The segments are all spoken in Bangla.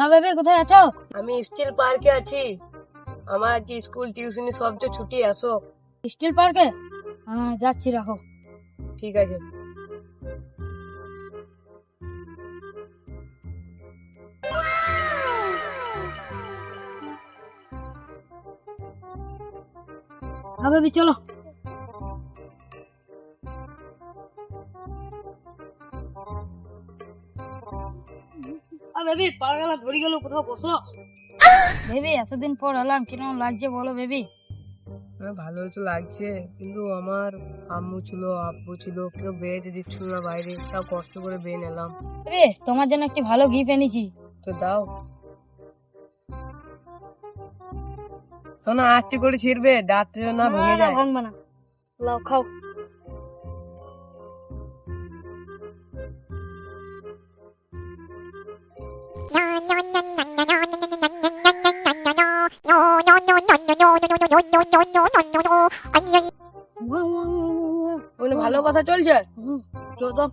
হ্যাঁ বেবি, কোথায় আছো? আমি স্টিল পার্কে আছি। আমার কি স্কুল টিউশনি সব যে ছুটি, আসো। স্টিল পার্কে? হ্যাঁ যাচ্ছি, রাখো। ঠিক আছে। হ্যাঁ বেবি চলো। বেবি পাগলা ধরে গেল, কোথাও বসো। বেবি এতদিন পর এলাম, কিরকম লাগছে বলো বেবি? ভালোই তো লাগছে, কিন্তু আমার আম্মু ছিল, আব্বু ছিল, কেউ বেরোতে দিচ্ছিল না বাইরে, তাও কষ্ট করে বের এলাম। বেবি তোমার জন্য একটি ভালো গিফট এনেছি। তো দাও। শোনো, আস্তে করে ছিড়বে, দাঁত না ভেঙে যায়। ভাঙবে না, লাও খাও। ওখানে ভালো কথা চলছে। চলো।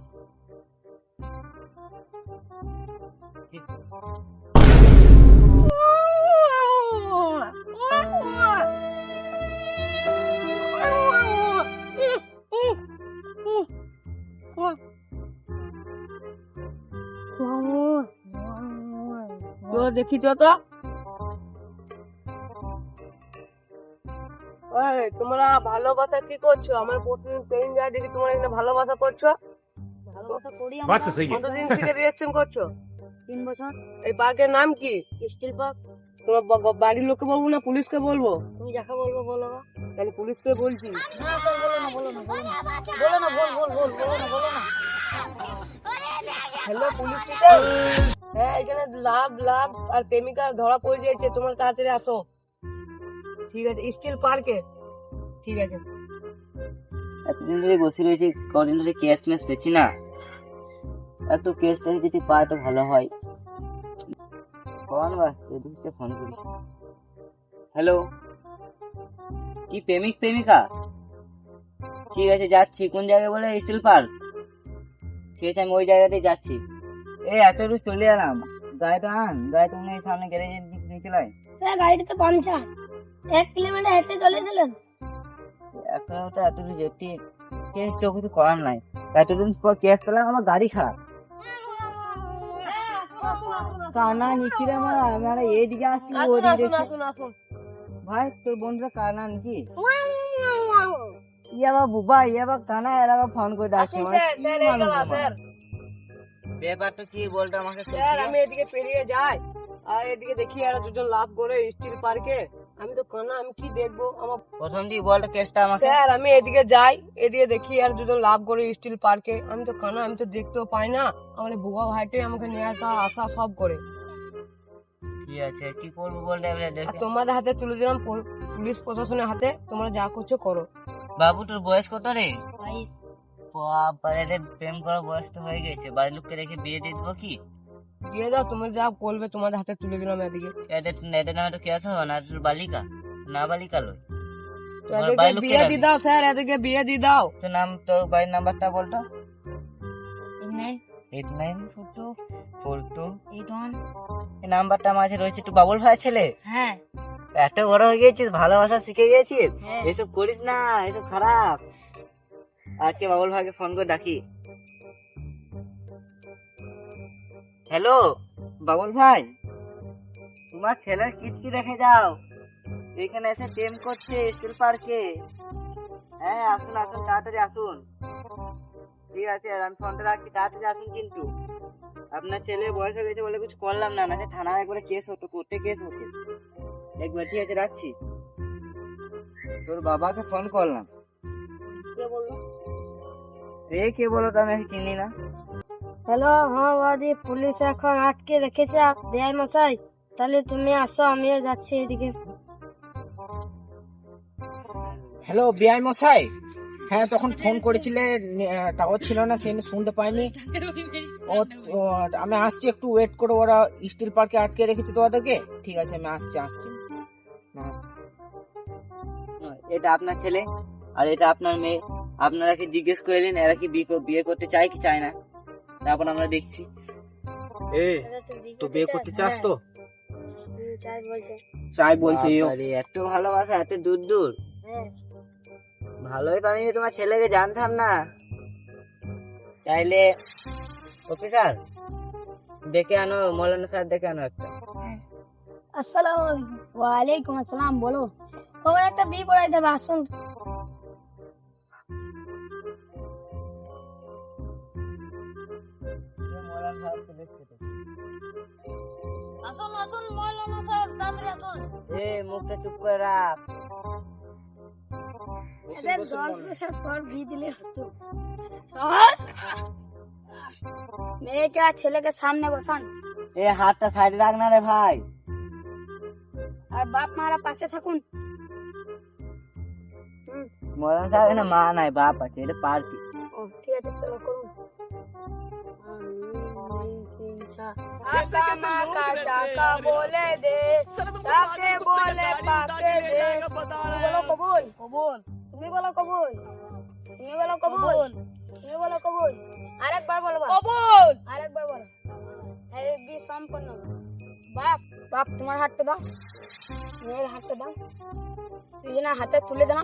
তো দেখিছ তো, তোমরা ভালোবাসা কি করছো? আমার প্রতিদিন পেন যায় দেখি, তোমরা এখানে ভালোবাসা করছো। ভালোবাসা করি बात আমরা। तो सही है। কতদিন থেকে রিয়াকশন করছো? 3 বছর। এই পার্কের নাম কি? Steel Park. তোমার বাড়ির লোককে বলবো না পুলিশকে বলবো? তুমি যাকে বলবো বলো। তাহলে পুলিশকে বলছি। না স্যার, বলো না, বলো না, বলো না, বলো না, বলো না, বলো না। Hello police station. হ্যাঁ, এখানে লাভ লাভ আর প্রেমিকা ধরা পড়ে যাচ্ছে, তোমরা তাড়াতাড়ি আসো। ঠিক আছে, স্টিল পার্কে। ঠিক আছে। এতদিন ধরে বসে রয়েছি, কদিন ধরে কেস মেস পেয়েছি না। একটু কেসটা যদি পাই তো ভালো হয়। ফোন বাজছে, দুটো ফোন করিস। হ্যালো, কি প্রেমিকা? ঠিক আছে যাচ্ছি। কোন জায়গায় বলে? Steel Park. ঠিক আছে, আমি ওই জায়গাতেই যাচ্ছি। এই এত দূর চলে এলাম, গাড়িটা আন। গাড়িটা মনে হয় সামনে গ্যারেজের দিকে নিয়ে চলে আয়। স্যার গাড়িটা তো পাংচার, 1 কিলোমিটার হেঁটে চলেছিলেন। এখন তো এত দূর যেতে, কেস চোখ কিছু করার নাই। এতদিন পর কেস পেলাম, আমার গাড়ি খারাপ। কানা নিচ্ছিল আমরা এইদিকে আসছি, ওদিকে দেখছি। আসুন। ভাই তোর বন্ধুরা কানা নাকি? ইয়াবা বুবা, ইয়াবা কানা, এরা আবার ফোন করে ডাকছে। ব্যাপারটা কি বলতো আমাকে? স্যার আমি এদিকে পেরিয়ে যাই, আর এদিকে দেখি এরা দুজন লাভ করে স্টিল পার্কে। আমি তো কানা, আমি কি দেখবো? আমার প্রথম দিকে বলতো কেসটা আমাকে। স্যার আমি এদিকে যাই, এদিকে দেখি আর দুজন লাভ করে স্টিল পার্কে। আমি তো কানা, আমি তো দেখতেও পাই না। আমার এই বুবা ভাইটাই আমাকে নিয়ে আসা সব করে। ঠিক আছে, কি করবো বলতে এবারে আর দেখে। তোমাদের হাতে তুলে দিলাম পুলিশ প্রশাসনের হাতে, তোমরা যা করছো করো। বাবু তোর বয়স কত রে? 22। বাবারে রে, প্রেম করার বয়স তো হয়ে গেছে। বাড়ির লোককে রেখে বিয়ে দিয়ে দিবো কি? দিয়ে দাও, তুমি যা বলবে, তোমাদের হাতে তুলে দিলাম এদিকে। এটা না হয়তো কেস হবে না, তোর বালিকা না বালিকা লয়। তো এদিকে বিয়ে দিয়ে দাও স্যার, এদিকে বিয়ে দিয়ে দাও। তোর নাম, তোর বাড়ির নাম্বারটা বলতো। 89 894242। 81। এই নাম্বারটা মাঝে রয়েছে। তুই বাবুল ভাই ছেলে? হ্যাঁ এত বড় হয়ে গেছিস, ভালোবাসা শিখে গেছিস। হ্যাঁ। এসব করিস না, এসব খারাপ। আজকে বাবুল ভাইকে ফোন করে ডাকি। হ্যালো বাবুল ভাই, তোমার ছেলের কীর্তি রেখে যাও, এখানে এসে প্রেম করছে স্কুল পার্কে। হ্যাঁ আসুন আসুন, তাড়াতাড়ি আসুন। ঠিক আছে, আমি ফোনটা রাখছি, তাড়াতাড়ি আসুন। কিন্তু আপনার ছেলে বয়স হয়ে গেছে বলে কিছু করলাম না, না থানায় একবারে কেস হতো, করতে কেস হতো একবার। ঠিক আছে রাখছি। তোর বাবাকে ফোন করলাম। কে বললো? কে বলো তো, আমি চিনি না। হ্যালো, হ্যাঁ বাদি, পুলিশ এখন আটকে রেখেছে বেআই মশাই। তাহলে তুমি আসো, আমিও যাচ্ছি এদিকে। হ্যালো বিআই মশাই, হ্যাঁ তখন ফোন করেছিলে, টাওয়ার ছিল না, সেই শুনতে পাইনি। আমি আসছি, একটু ওয়েট করো, ওরা স্টিল পার্কে আটকে রেখেছে তোমাদেরকে। ঠিক আছে, আমি আসছি। এটা আপনার ছেলে আর এটা আপনার মেয়ে। আপনারা কি জিজ্ঞেস করলেন এরা কি বিয়ে করতে চায় কি চায় না? তারপর আমরা দেখছি। তো বিয়ে করতে চাস তো? চাই বলছে। চাই বলছে ও। বাবারে, এত ভালোবাসা, এত দূর দূর। হ্যাঁ ভালোই তো আমি তোমার ছেলেকে জানতাম না। তাইলে অফিসার ডেকে আনো, মৌলানা স্যার ডেকে আনো একটা। আসসালামু আলাইকুম। ওয়ালাইকুম আসসালাম। বলো, ওর একটা বিয়ে পড়াইতে হবে, আসুন। আসুন আসুন মৌলানা সাহেব, তাড়াতাড়ি আসুন। এ মুখটা চুপ করে রাখ। এদের 10 বছর পর বিয়ে দিলে হতো। মেয়েকে আর ছেলেকে সামনে বসান, এ হাতটা সাইডে রাখ না রে ভাই। আর বাপ মারা পাশে থাকুন। মৌলানা সাহেব এখানে মা নাই, বাপ আছে, এটা পার্টি। ও ঠিক আছে, চলো করুন। চাকা বলে দে, তাকে বলে পাকে দে। তুমি বলো কবুল, কবুল। তুমি বলো কবুল, তুমি বলো কবুল, তুমি বলো কবুল। আরেকবার বলো কবুল, আরেকবার বলো। এই বি সম্পন্ন। বাপ, বাপ তোমার হাতটা দাও, মেয়ের হাতটা দাও, দুজনের হাতে তুলে দাও।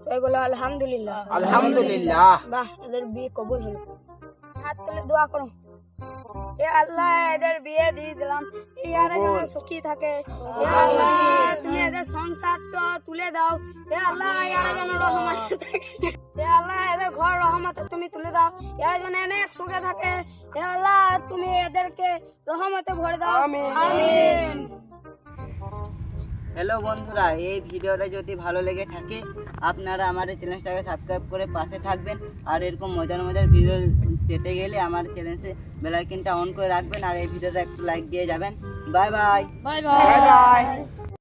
সবাই বলো আলহামদুলিল্লাহ। আলহামদুলিল্লাহ। বাহ, এদের বিয়ে কবুল হলো। হাত তুলে দোয়া করো। এ আল্লাহ, এদের বিয়ে দিয়ে দিলাম, ইয়ারা যেন সুখী থাকে। এ আল্লাহ, তুমি এদের সংসারটা তুলে দাও। এ আল্লাহ, ইয়ারা যেন রহমতে থাকে। এ আল্লাহ, এদের ঘর রহমতে তুমি তুলে দাও, ইয়ারা যেন অনেক সুখে থাকে। এ আল্লাহ, তুমি এদেরকে রহমতে ভরে দাও। আমিন। হ্যালো বন্ধুরা, এই ভিডিওটা যদি ভালো লেগে থাকে আপনারা আমাদের চ্যানেলটাকে সাবস্ক্রাইব করে পাশে থাকবেন। আর এরকম মজার মজার ভিডিও পেতে গেলে আমার চ্যানেলে বেল আইকনটা অন করে রাখবেন। আর এই ভিডিওটা একটু লাইক দিয়ে যাবেন। Bye bye. Bye bye bye.